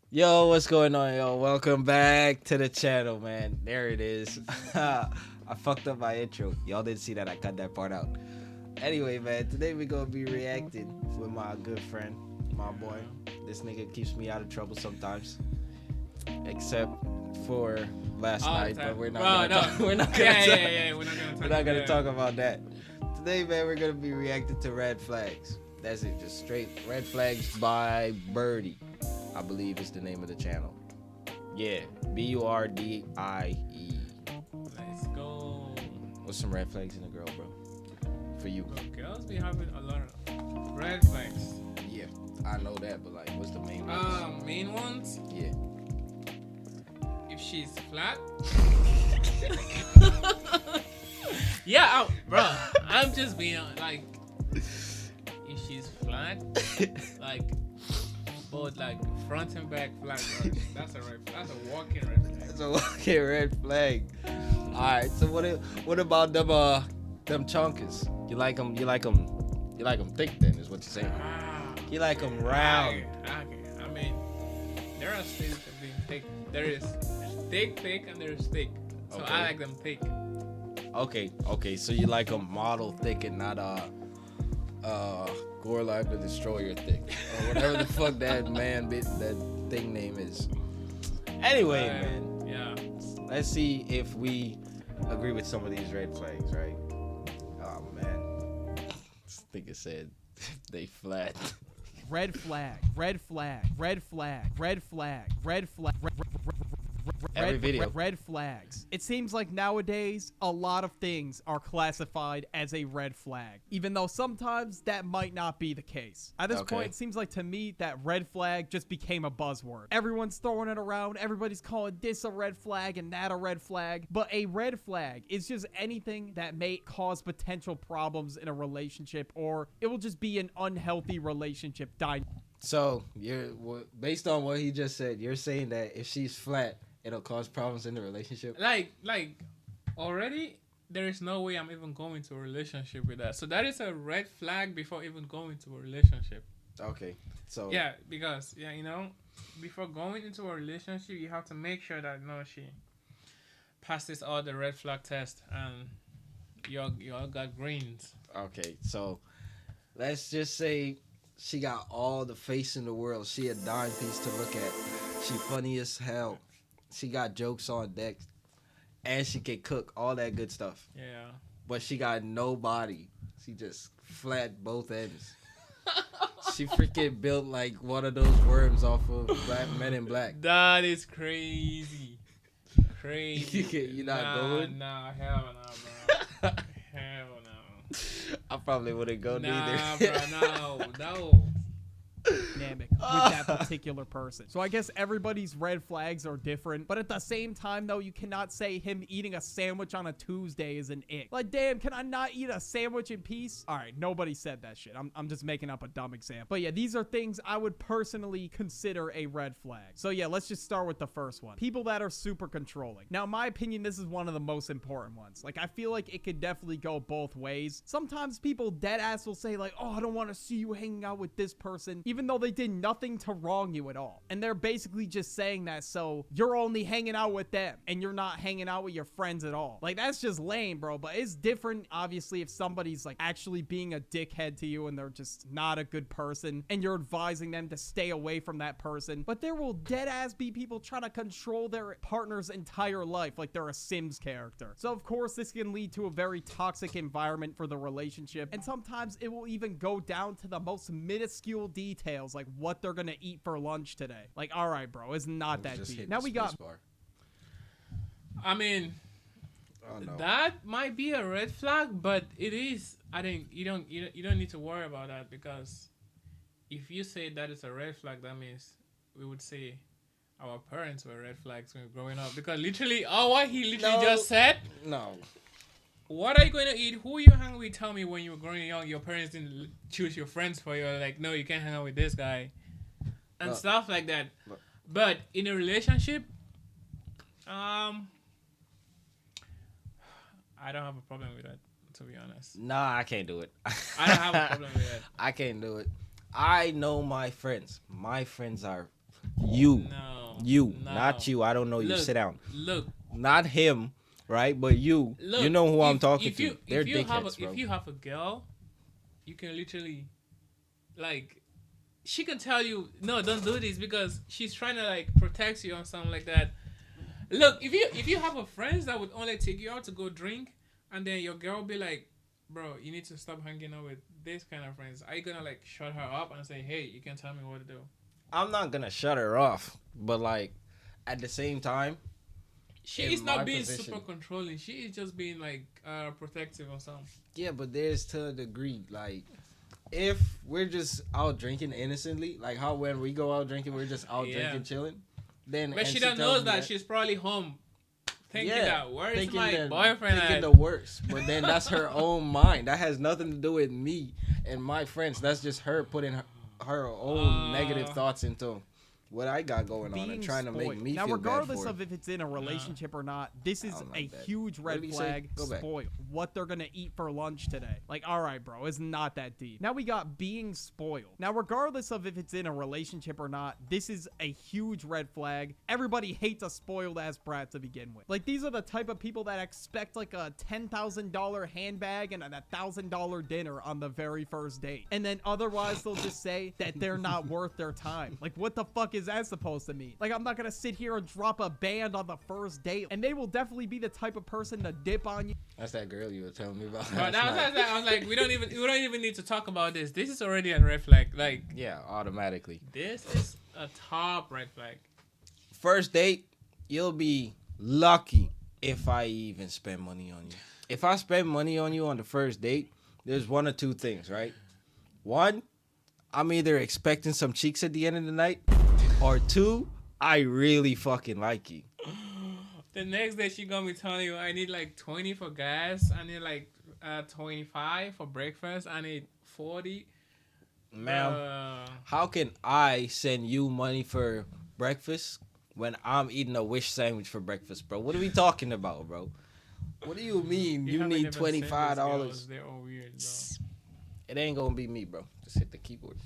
Yo, what's going on, yo? Welcome back to the channel, man. There it is. I fucked up my intro. Y'all didn't see that. I cut that part out. Anyway, man, today we're gonna be reacting with my good friend, my boy. This nigga keeps me out of trouble sometimes, except for last All the night. But time. we're not Well, gonna no. talk. We're not gonna Yeah, talk. yeah, yeah. We're not gonna talk. We're not gonna yeah. talk about that. Today, man, we're gonna be reacting to red flags. That's it, just straight red flags by Birdie. I believe is the name of the channel. Yeah, Burdie. Let's go. What's some red flags in a girl, bro? For you? Bro, girls be having a lot of red flags. Yeah, I know that, but like, what's the main ones? Main ones. Yeah. If she's flat. Yeah, bro. I'm just being like, if she's flat, like both like front and back flat, bro. That's a red. That's a walking red flag. That's a walking red flag. All right. So what about them chunkers? You like them? You like them? You like them thick? Then is what you're saying. You like them round? Okay. I mean, there are stages of being thick. There is thick, and there's thick. So Okay. I like them thick. Okay. So you like them model thick and not Gore Live the Destroyer thick or whatever the fuck that that thing name is. Anyway, man, Yeah. let's see if we agree with some of these red flags, right? Oh man, this nigga said they flat. Red flag, red flag, red flag, red flag, red flag. Every video. Red flags. It seems like nowadays a lot of things are classified as a red flag, even though sometimes that might not be the case. At this Okay. point, it seems like to me that red flag just became a buzzword. Everyone's throwing it around. Everybody's calling this a red flag and that a red flag. But a red flag is just anything that may cause potential problems in a relationship, or it will just be an unhealthy relationship dynamic. So based on what he just said, you're saying that if she's flat, it'll cause problems in the relationship. Like already there is no way I'm even going to a relationship with that. So that is a red flag before even going to a relationship. Okay. So Yeah, because before going into a relationship, you have to make sure that she passes all the red flag tests and you all got greens. Okay, so let's just say she got all the face in the world. She a dime piece to look at. She funny as hell. She got jokes on deck. And she can cook, all that good stuff. Yeah. But she got no body. She just flat both ends. She freaking built like one of those worms off of Men in Black. That is crazy. Crazy. You're not going? Nah, hell no, bro. Hell no. I probably wouldn't go neither. Nah, bro, no. Dynamic with that particular person. So I guess everybody's red flags are different, but at the same time though, you cannot say him eating a sandwich on a Tuesday is an ick. Like, damn, can I not eat a sandwich in peace? All right, nobody said that shit. I'm just making up a dumb example. But yeah, these are things I would personally consider a red flag. So yeah, let's just start with the first one. People that are super controlling. Now, in my opinion, this is one of the most important ones. Like, I feel like it could definitely go both ways. Sometimes people dead ass will say like, oh, I don't want to see you hanging out with this person, even though they did nothing to wrong you at all. And they're basically just saying that so you're only hanging out with them and you're not hanging out with your friends at all. Like, that's just lame, bro. But it's different, obviously, if somebody's like actually being a dickhead to you and they're just not a good person and you're advising them to stay away from that person. But there will dead ass be people trying to control their partner's entire life like they're a Sims character. So of course this can lead to a very toxic environment for the relationship, and sometimes it will even go down to the most minuscule details, like what they're gonna eat for lunch today. Like, all right, bro, it's not that Just deep. hit Now the we got space bar. I mean, Oh, no. that might be a red flag, but it is. I think you don't need to worry about that, because if you say that is a red flag, that means we would say our parents were red flags when we were growing up. Because literally, what he literally No. just said. No. What are you going to eat? Who you hang with? Tell me, when you were growing young, your parents didn't choose your friends for you. Like, no, you can't hang out with this guy. And stuff like that. But in a relationship, I don't have a problem with that, to be honest. Nah, I can't do it. I don't have a problem with that. I can't do it. I know my friends. My friends are You. No. You. No. Not you. I don't know you. Look, Sit down. Look. Not him, right? But you. Look. You know who I'm if- talking if you, to. They're if you have dickheads, bro. if you have a girl, you can literally, like, she can tell you, no, don't do this because she's trying to like protect you or something like that. Look, if you have a friends that would only take you out to go drink, and then your girl be like, bro, you need to stop hanging out with this kind of friends. Are you gonna like shut her up and say, hey, you can tell me what to do? I'm not gonna shut her off, but like at the same time, She in is not my being position- super controlling. She is just being like protective or something. yeah, but there's to a degree. Like if we're just out drinking innocently, like how when we go out drinking, we're just out Yeah. drinking, chilling. Then But and she tells don't know me that she's probably home thinking Yeah, that, where is thinking my the- boyfriend thinking at? the worst. But then that's her own mind. That has nothing to do with me and my friends. That's just her putting her own negative thoughts into what I got going on and Being trying to make spoiled. me now, feel regardless bad for of if it's in a relationship or not, this is don't a like that. huge What red did he say? flag. Go back. Spoiled. What they're gonna eat for lunch today. Like, all right, bro, it's not that deep. Now we got being spoiled. Now, regardless of if it's in a relationship or not, this is a huge red flag. Everybody hates a spoiled ass brat to begin with. Like, these are the type of people that expect like a $10,000 handbag and a $1,000 dinner on the very first date, and then otherwise they'll just say that they're not worth their time. Like, what the fuck is that supposed to mean? Like, I'm not gonna sit here and drop a band on the first date, and they will definitely be the type of person to dip on you. That's that girl you were telling me about. But last night. I was like, we don't even need to talk about this. This is already a red flag. Like, Yeah, automatically. this is a top red flag. First date, you'll be lucky if I even spend money on you. If I spend money on you on the first date, there's one or two things, right? One, I'm either expecting some cheeks at the end of the night, or two, I really fucking like you. The next day she gonna be telling you, I need like 20 for gas. I need like 25 for breakfast. I need 40. Ma'am, how can I send you money for breakfast when I'm eating a wish sandwich for breakfast, bro? What are we talking about, bro? What do you mean you need $25? They're all weird, bro. It ain't gonna be me, bro. Just hit the keyboard.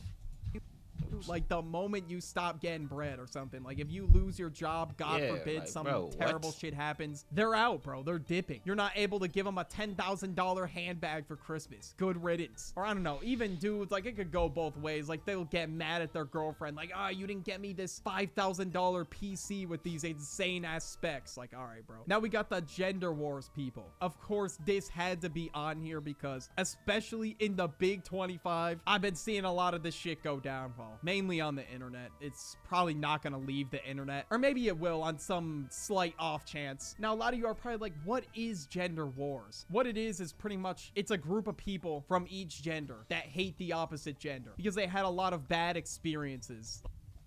Like, the moment you stop getting bread or something, like if you lose your job, God Yeah, forbid like, some bro, terrible what? shit happens, they're out, bro. They're dipping. You're not able to give them a $10,000 handbag for Christmas. Good riddance. Or I don't know, even dudes, like, it could go both ways. Like, they'll get mad at their girlfriend, like, you didn't get me this $5,000 PC with these insane ass specs. Like, all right, bro. Now we got the gender wars people. Of course, this had to be on here because, especially in the big 25, I've been seeing a lot of this shit go down, well, mainly on the internet. It's probably not gonna leave the internet, or maybe it will on some slight off chance. Now, a lot of you are probably like, what is gender wars? What it is pretty much, it's a group of people from each gender that hate the opposite gender because they had a lot of bad experiences.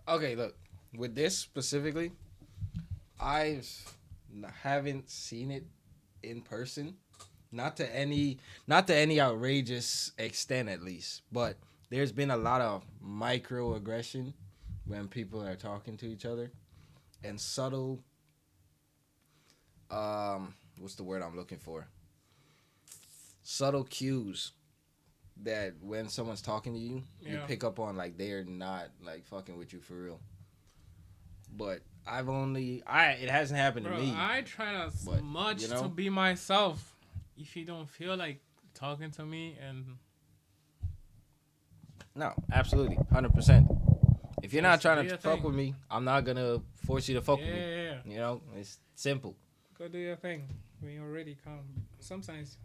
Okay, look. With this specifically, I haven't seen it in person. Not to any outrageous extent, at least. But there's been a lot of microaggression when people are talking to each other, and subtle. What's the word I'm looking for? Subtle cues that when someone's talking to you, you Yeah. pick up on, like, they're not like fucking with you for real. But it hasn't happened Bro, to me. I try as But, much you know? to be myself. If you don't feel like talking to me, and No, absolutely, 100%. If you're not Just trying do to your fuck thing. with me, I'm not gonna force you to fuck with me. yeah, You know, it's simple. go do your thing. When you're ready, come. Sometimes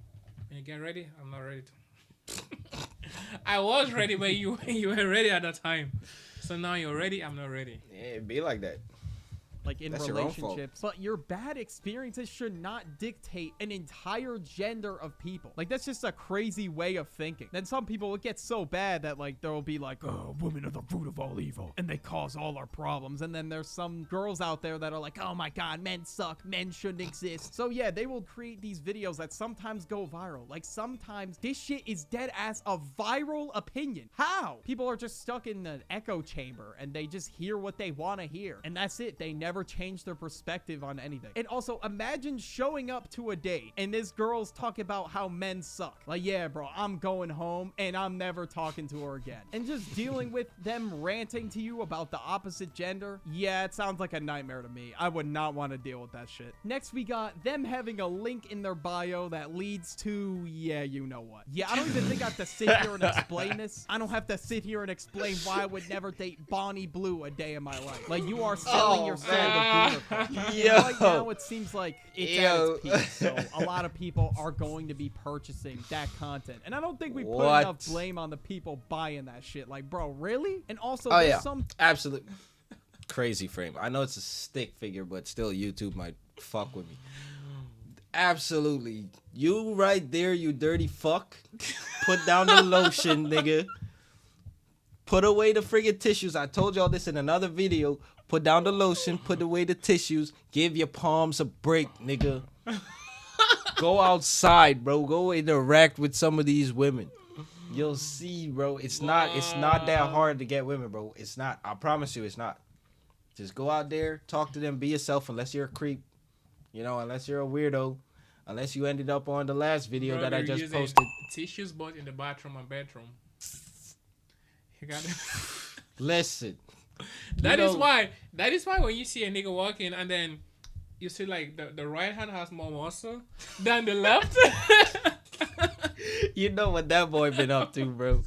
when you get ready, I'm not ready to. I was ready, but you were ready at the time. So now you're ready, I'm not ready. Yeah, it'd be like that. Like in That's your own fault. relationships, but your bad experiences should not dictate an entire gender of people. Like, that's just a crazy way of thinking. Then some people, it gets so bad that like there'll be like, oh, women are the root of all evil and they cause all our problems. And then there's some girls out there that are like, oh my god, men suck, men shouldn't exist. So yeah, they will create these videos that sometimes go viral. Like, sometimes this shit is dead ass a viral opinion. How? People are just stuck in an echo chamber and they just hear what they want to hear, and that's it. They never never change their perspective on anything. And also, imagine showing up to a date and this girl's talking about how men suck. Like, yeah, bro, I'm going home and I'm never talking to her again. And just dealing with them ranting to you about the opposite gender. Yeah, it sounds like a nightmare to me. I would not want to deal with that shit. Next, we got them having a link in their bio that leads to, yeah, you know what. Yeah, I don't even think I have to sit here and explain this. I don't have to sit here and explain why I would never date Bonnie Blue a day in my life. Like, you are selling your soul to Gooner culture. Yo. Right now, it seems like it's at its peak. So a lot of people are going to be purchasing that content. And I don't think we put What? enough blame on the people buying that shit. Like, bro, really? And also, Oh there's yeah, some... absolutely crazy frame. I know it's a stick figure, but still, YouTube might fuck with me. Absolutely, you right there, you dirty fuck. Put down the lotion, nigga. Put away the friggin' tissues. I told y'all this in another video. Put down the lotion. Put away the tissues. Give your palms a break, nigga. Go outside, bro. Go interact with some of these women. You'll see, bro. It's not that hard to get women, bro. It's not. I promise you, it's not. Just go out there, talk to them, be yourself. Unless you're a creep, you know. Unless you're a weirdo. Unless you ended up on the last video Bro, that I they're just using posted. tissues both in the bathroom and bedroom. You got it. Listen. That is why when you see a nigga walking and then you see like the right hand has more muscle than the left. You know what that boy been up to, bro.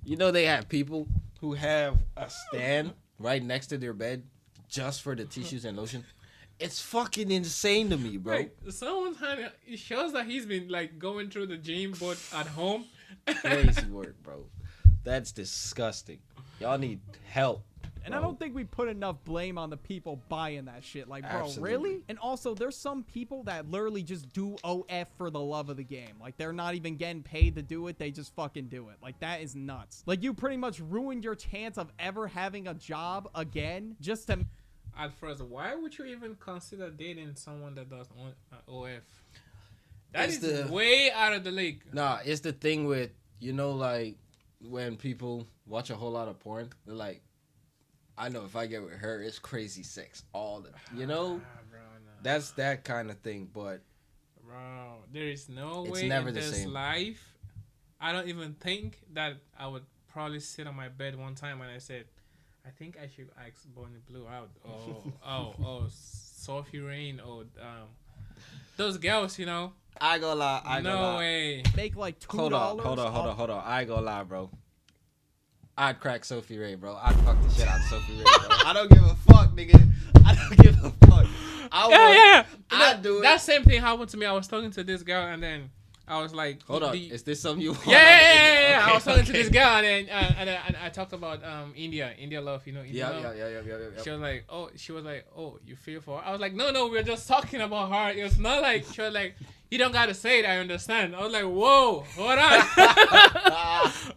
You know they have people who have a stand right next to their bed just for the tissues and lotion. It's fucking insane to me, bro. Like, someone's hand, it shows that he's been like going through the gym but at home. Crazy work, bro. That's disgusting. Y'all need help. And bro. I don't think we put enough blame on the people buying that shit. Like, bro, Absolutely. really? And also, there's some people that literally just do OF for the love of the game. Like, they're not even getting paid to do it. They just fucking do it. Like, that is nuts. Like, you pretty much ruined your chance of ever having a job again just to... At first, why would you even consider dating someone that does OF? That It's is the- way out of the league. Nah, it's the thing with, you know, like, when people watch a whole lot of porn, they're like, I know if I get with her, it's crazy sex. All the, you know? Bro, no. That's that kind of thing, but... Bro, there is no It's way never in the this same. life. I don't even think that I would probably sit on my bed one time and I said, I think I should ask Bonnie Blue out. Sophie Rain. Those girls, you know. I go lie. No way. Make like $2. Hold on. I ain't gonna lie, bro. I'd crack Sophie Ray, bro. I'd fuck the shit out of Sophie Ray, bro. I don't give a fuck, nigga. I don't give a fuck. Yeah. I'd do it. That same thing happened to me. I was talking to this girl and then I was like, Hold on. Is this something you want? Yeah. Okay, I was talking to okay. this girl and then and I talked about India love, you know. India Yeah. love. She was like, oh, you feel for her? I was like, no, we're just talking about her. It was not like, she was like, you don't gotta say it, I understand. I was like, whoa, hold on.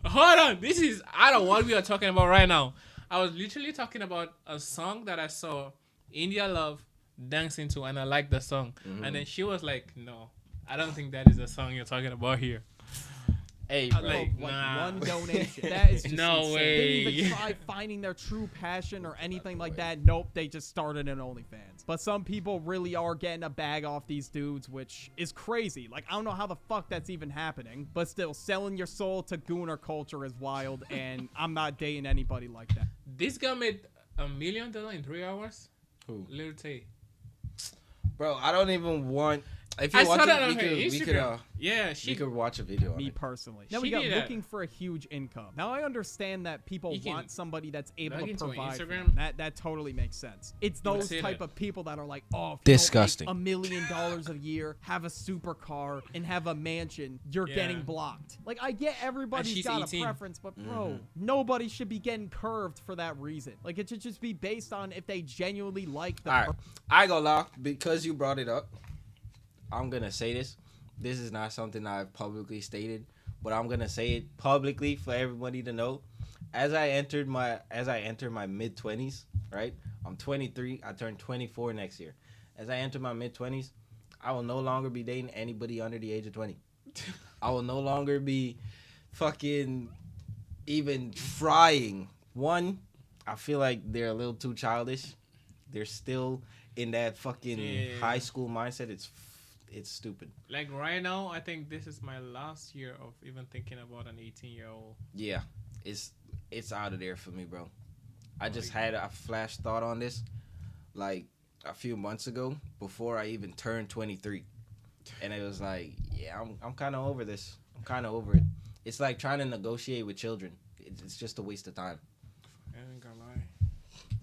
Hold on. This is out of what we are talking about right now. I was literally talking about a song that I saw India Love dancing to and I liked the song. Mm-hmm. And then she was like, no, I don't think that is the song you're talking about here. Hey, I bro. like- Like Nah. one donation. That is just No insane. way. They didn't even try finding their true passion or anything like that. Nope, they just started an OnlyFans. But some people really are getting a bag off these dudes, which is crazy. Like, I don't know how the fuck that's even happening. But still, selling your soul to gooner culture is wild, and I'm not dating anybody like that. This guy made $1 million in 3 hours. Who? Lil Tay. Bro, I don't even want... If you I watch saw that it, on we her could, Instagram. Yeah, we could watch a video on Me it. personally. Now She we got did that. looking for a huge income. Now I understand that people You can want somebody that's able log to into provide. For Instagram. them. That totally makes sense. It's You would those say type that. of people that are like, oh, if Disgusting. you don't make $1 million a year, have a supercar, and have a mansion, you're Yeah. getting blocked. Like, I get everybody's she's got 18. a preference, but bro, nobody should be getting curved for that reason. Like, it should just be based on if they genuinely like the. All right. I go lie. Because you brought it up, I'm going to say this. This is not something I've publicly stated, but I'm going to say it publicly for everybody to know. As I enter my mid-20s, right? I'm 23. I turn 24 next year. As I enter my mid-20s, I will no longer be dating anybody under the age of 20. I will no longer be fucking even frying. One, I feel like they're a little too childish. they're still in that fucking high Yeah. school mindset. It's stupid. Like right now, I think this is my last year of even thinking about an 18-year-old. Yeah, it's it's out of there for me, bro. I just Like, had a flash thought on this like a few months ago before I even turned 23, and it was like, yeah, I'm kind of over this. I'm kind of over it. It's like trying to negotiate with children. It's just a waste of time. I ain't gonna lie.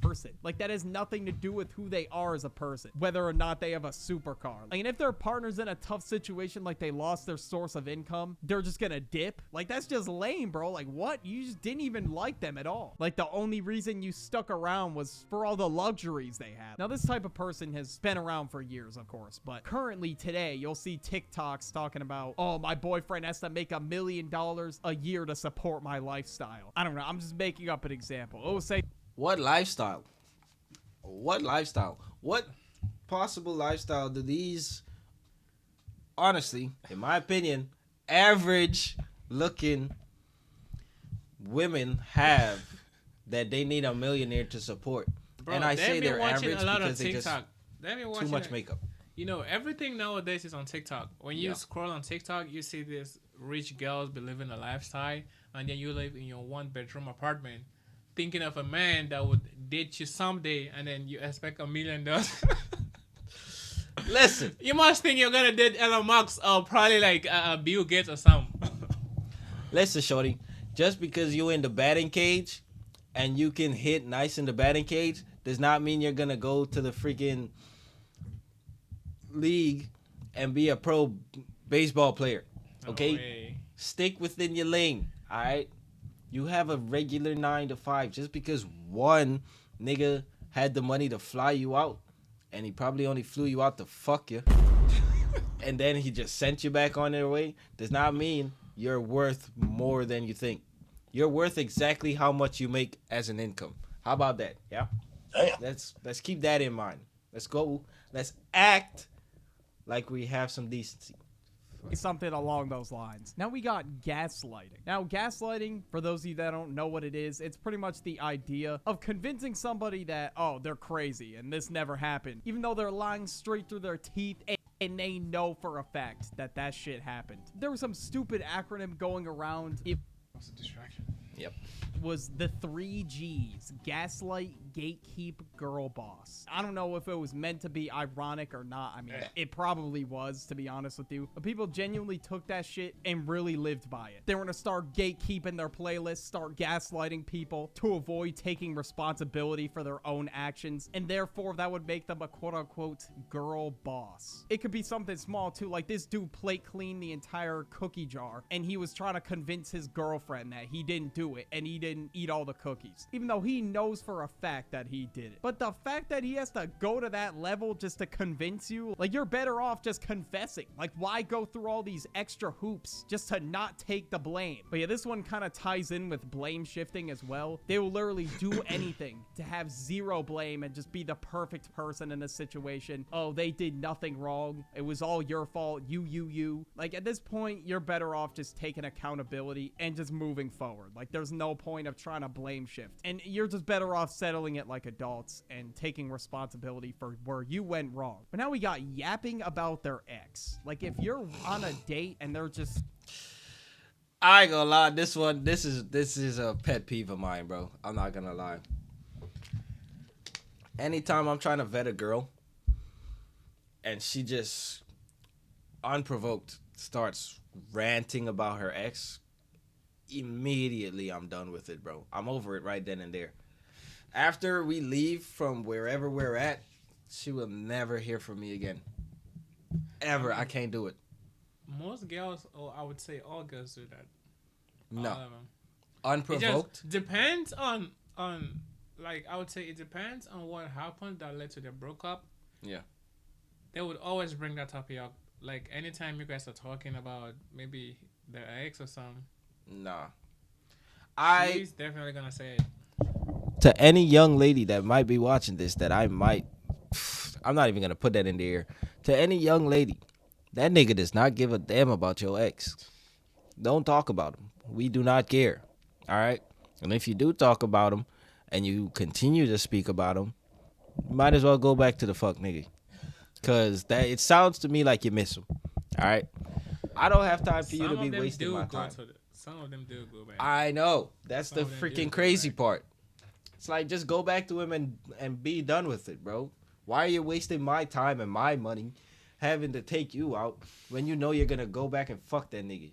Person. Like that has nothing to do with who they are as a person, whether or not they have a supercar. I mean, if their partner's in a tough situation, like they lost their source of income, they're just gonna dip. Like that's just lame, bro. Like what? You just didn't even like them at all. Like the only reason you stuck around was for all the luxuries they had. Now this type of person has been around for years, of course, but currently today you'll see TikToks talking about, oh, my boyfriend has to make $1 million a year to support my lifestyle. I don't know. I'm just making up an example. It will say What lifestyle? What lifestyle? What possible lifestyle do these, honestly, in my opinion, average looking women have that they need a millionaire to support? Bro, And I they say be they're watching average a lot because of they just TikTok. They be too watching much makeup. You know, everything nowadays is on TikTok. When you Yeah. scroll on TikTok, you see these rich girls be living a lifestyle, and then you live in your one-bedroom apartment, thinking of a man that would date you someday, and then you expect $1 million. Listen, You must think you're gonna date Elon Musk or probably like Bill Gates or something. listen, shorty. Just because you in the batting cage and you can hit nice in the batting cage does not mean you're gonna go to the freaking league and be a pro baseball player. No Okay? way. Stick within your lane. Alright? You have a regular 9 to 5. Just because one nigga had the money to fly you out, and he probably only flew you out to fuck you, and then he just sent you back on your way, does not mean you're worth more than you think. You're worth exactly how much you make as an income. How about that? Yeah? Damn. Let's keep that in mind. Let's go. Let's act like we have some decency. something along those lines. Now we got gaslighting. Now gaslighting, for those of you that don't know what it is, it's pretty much the idea of convincing somebody that, oh, they're crazy and this never happened, even though they're lying straight through their teeth and they know for a fact that that shit happened. There was some stupid acronym going around. It What's a distraction? Yep. was the 3Gs: gaslight, gatekeep, girl boss. I don't know if it was meant to be ironic or not. I mean, it probably was, to be honest with you. But people genuinely took that shit and really lived by it. They were gonna start gatekeeping their playlists, start gaslighting people to avoid taking responsibility for their own actions, and therefore that would make them a quote-unquote girl boss. It could be something small too, like this dude plate cleaned the entire cookie jar, and he was trying to convince his girlfriend that he didn't do it, and he didn't eat all the cookies, even though he knows for a fact that he did it. But the fact that he has to go to that level just to convince you, like, you're better off just confessing. Like, why go through all these extra hoops just to not take the blame? But yeah, this one kind of ties in with blame shifting as well. They will literally do anything to have zero blame and just be the perfect person in a situation. Oh, they did nothing wrong. It was all your fault. You. Like, at this point, you're better off just taking accountability and just moving forward. Like, there's no point of trying to blame shift. And you're just better off settling it like adults and taking responsibility for where you went wrong. But now we got yapping about their ex. Like, if you're on a date and they're just... I ain't gonna lie, this is a pet peeve of mine, bro. I'm not gonna lie. Anytime I'm trying to vet a girl and she just unprovoked starts ranting about her ex, immediately I'm done with it, bro. I'm over it right then and there. After we leave from wherever we're at, she will never hear from me again. Ever. I can't do it. Most girls, or I would say all girls, do that. No. All of them. It Unprovoked? just depends on like I would say it depends on what happened that led to the breakup. Yeah. They would always bring that topic up. Like anytime you guys are talking about maybe their ex or something, Nah. she's definitely gonna say it. To any young lady that might be watching this, that I'm not even gonna put that in the air. To any young lady, that nigga does not give a damn about your ex. Don't talk about him. We do not care. All right. And if you do talk about him, and you continue to speak about him, might as well go back to the fuck nigga. Cause that it sounds to me like you miss him. All right. I don't have time for you to be wasting my time. Some of them do go back. I know. That's Some the of them do freaking go crazy back. part. It's like just go back to him and be done with it, bro. Why are you wasting my time and my money having to take you out when you know you're gonna go back and fuck that nigga?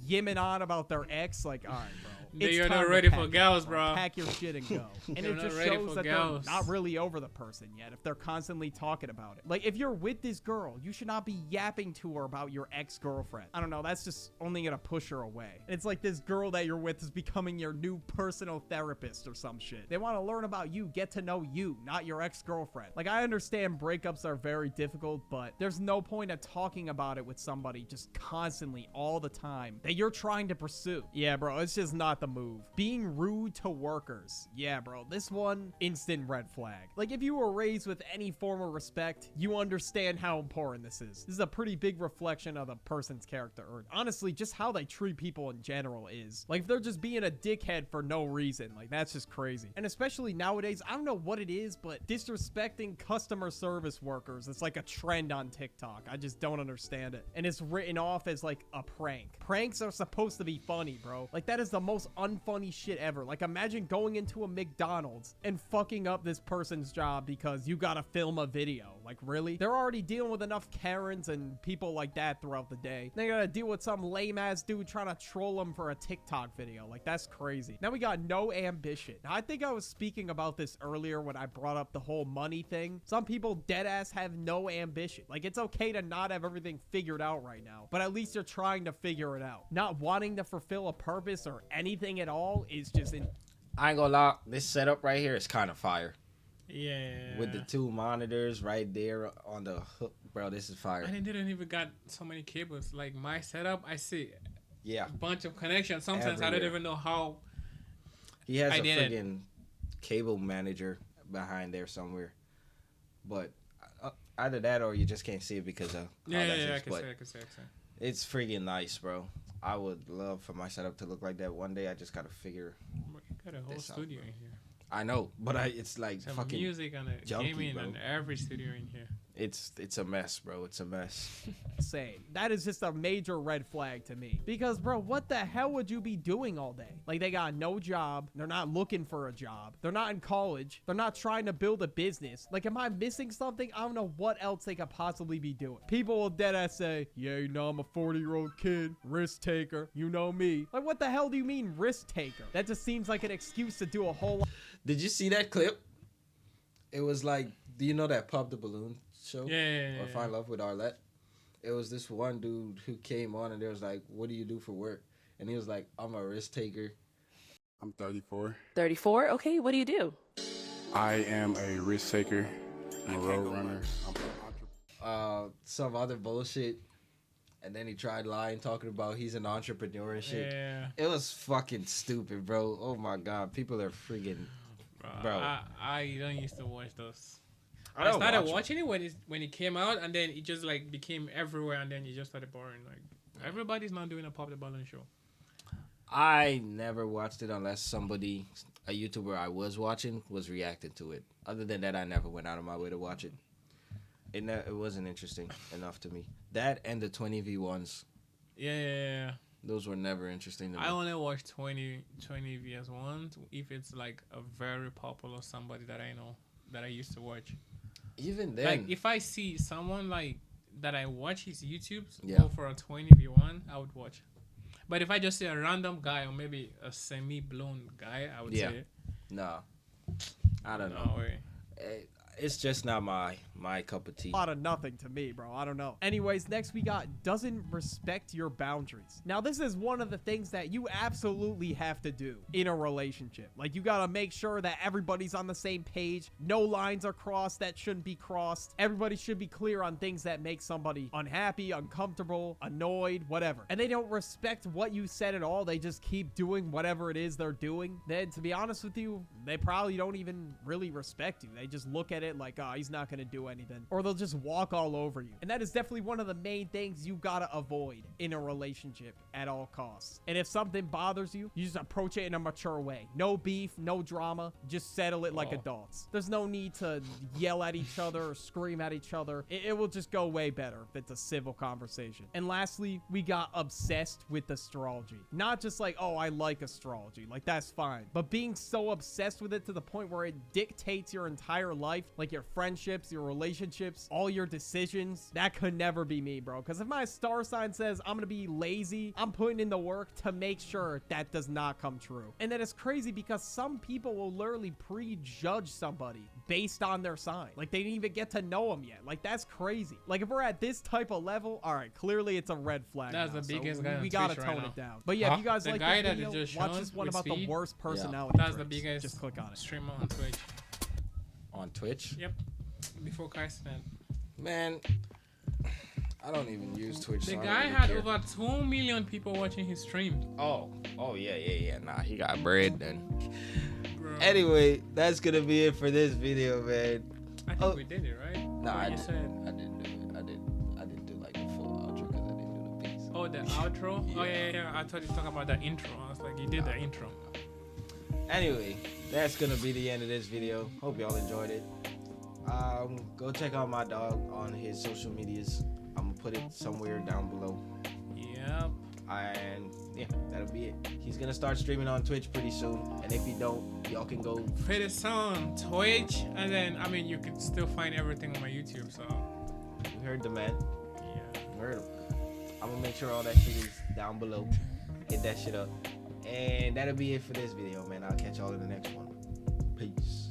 Yimming on about their ex, like, all right, bro. You're time not to ready pack for it, gals, bro. Pack your shit and go. And You're it not just ready shows for that gals. they're not really over the person yet if they're constantly talking about it. Like, if you're with this girl, you should not be yapping to her about your ex-girlfriend. I don't know. That's just only going to push her away. And it's like this girl that you're with is becoming your new personal therapist or some shit. They want to learn about you, get to know you, not your ex-girlfriend. Like, I understand breakups are very difficult, but there's no point of talking about it with somebody just constantly all the time that you're trying to pursue. Yeah, bro, it's just not the move. Being rude to workers. Yeah, bro, this one, instant red flag. Like, if you were raised with any form of respect, you understand how important this is. This is a pretty big reflection of the person's character, or honestly, just how they treat people in general is. Like, if they're just being a dickhead for no reason, like, that's just crazy. And especially nowadays, I don't know what it is, but disrespecting customer service workers, it's like a trend on TikTok. I just don't understand it. And it's written off as like a prank. Pranks are supposed to be funny, bro. Like, that is the most unfunny shit ever. Like, imagine going into a McDonald's and fucking up this person's job because you gotta film a video. Like, really? They're already dealing with enough Karens and people like that throughout the day. They gotta deal with some lame ass dude trying to troll them for a TikTok video. Like, that's crazy. Now we got no ambition. Now, I think I was speaking about this earlier when I brought up the whole money thing. Some people dead ass have no ambition. Like, it's okay to not have everything figured out right now, but at least you're trying to figure it out. Not wanting to fulfill a purpose or anything at all is just I ain't gonna lie, this setup right here is kind of fire. Yeah. With the two monitors right there on the hook, bro, this is fire. And they didn't even got so many cables. Like, my setup, I see Yeah, a bunch of connections. Sometimes I don't Everywhere. even know how. he has I a did it. friggin' cable manager behind there somewhere. But either that or you just can't see it because of Yeah, how that I is. can But say, I can say. it's friggin' nice, bro. I would love for my setup to look like that one day. I just gotta figure. You got a whole This out, studio bro. in here. I know, but it's like Some fucking. music and junky, gaming bro. and every studio in here. It's a mess, bro. It's a mess. insane. That is just a major red flag to me. Because, bro, what the hell would you be doing all day? Like, they got no job. They're not looking for a job. They're not in college. They're not trying to build a business. Like, am I missing something? I don't know what else they could possibly be doing. People will deadass say, yeah, you know, I'm a 40-year-old kid, risk taker. You know me. Like, what the hell do you mean risk taker? That just seems like an excuse to do a whole lot. Did you see that clip? It was like, do you know that Pop the Balloon show? Yeah. Or Find Love with Arlette? It was this one dude who came on and there was like, what do you do for work? And he was like, I'm a risk taker. I'm 34. 34? Okay, what do you do? I am a risk taker. I'm a road runner. I'm an entrepreneur. Some other bullshit. And then he tried lying, talking about he's an entrepreneur and shit. Yeah. It was fucking stupid, bro. Oh my God. People are freaking. Bro. I don't used to watch those. I don't started watch watching it when it came out, and then it just like became everywhere, and then it just started boring. Like, everybody's not doing a Pop the Balloon show. I never watched it unless somebody, a YouTuber I was watching, was reacting to it. Other than that, I never went out of my way to watch it. It wasn't interesting enough to me. That and the 20v1s, Yeah. those were never interesting to me. I only watch 20 vs1 if it's like a very popular somebody that I know that I used to watch. Even then, Like, if I see someone like that I watch his YouTubes Yeah. go for a 20v1, I would watch. But if I just see a random guy or maybe a semi-blown guy, I would Yeah. say, no, I don't no know. way. It's just not my cup of tea. A lot of nothing to me, bro. I don't know. Anyways, next we got doesn't respect your boundaries. Now, this is one of the things that you absolutely have to do in a relationship. Like, you gotta make sure that everybody's on the same page. No lines are crossed that shouldn't be crossed. Everybody should be clear on things that make somebody unhappy, uncomfortable, annoyed, whatever. And they don't respect what you said at all. They just keep doing whatever it is they're doing. Then, to be honest with you, they probably don't even really respect you. They just look at it like, oh, he's not going to do do anything, or they'll just walk all over you. And that is definitely one of the main things you gotta avoid in a relationship at all costs. And if something bothers you, you just approach it in a mature way. No beef, no drama, just settle it like adults. There's no need to yell at each other or scream at each other. It will just go way better if it's a civil conversation. And lastly, we got obsessed with astrology. Not just like, oh, I like astrology, like that's fine, but being so obsessed with it to the point where it dictates your entire life, like your friendships, your relationships, all your decisions. That could never be me, bro. Because if my star sign says I'm gonna be lazy, I'm putting in the work to make sure that does not come true. And that is crazy because some people will literally prejudge somebody based on their sign. Like they didn't even get to know them yet. Like that's crazy. Like if we're at this type of level, all right, clearly it's a red flag. That's now, the biggest so guy on we gotta Twitch tone right it now. down. But yeah, if you guys The like guy this that video, you just watch shown this one with about the speed? worst personality That's the traits. biggest Just click on it. streamer on Twitch. On Twitch? Yep. Before Kai spent. Man, I don't even use Twitch. The so I guy don't had really care. over 2 million people watching his stream. Oh, yeah. Nah, he got bread then. Bro. Anyway, that's gonna be it for this video, man. I think we did it, right? Nah, What I you didn't. said? I didn't do it. I didn't do like the full outro because I didn't do the piece. Oh, the outro? Oh, yeah. I thought you were talking about the intro. I was like, you did the intro. Anyway, that's gonna be the end of this video. Hope y'all enjoyed it. Go check out my dog on his social medias. I'm gonna put it somewhere down below. Yep. And yeah, that'll be it. He's gonna start streaming on Twitch pretty soon. And if he don't, y'all can go. Pretty soon, Twitch. And then, I mean, you can still find everything on my YouTube, so. You heard the man. Yeah. You heard him. I'm gonna make sure all that shit is down below. Hit that shit up. And that'll be it for this video, man. I'll catch y'all in the next one. Peace.